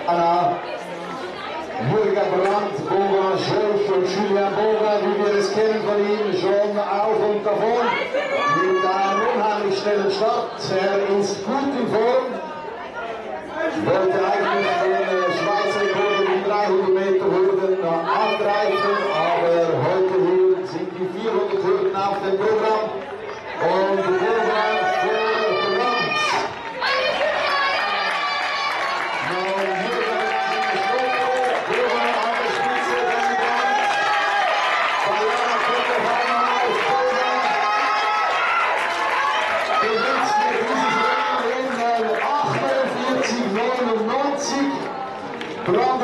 Anna, Jürgen Brandt, Boga, George und Julian Boga, wie wir es kennen von ihm, schon auf und davon. Mit einem unheimlich schnellen Start. Er ist gut in Form. Wollte eigentlich den Schweizer Rekord die 300 Meter Hürden angreifen, aber heute hier sind die 400 Hürden auf dem Programm. Und Programm für Brandt. Brother.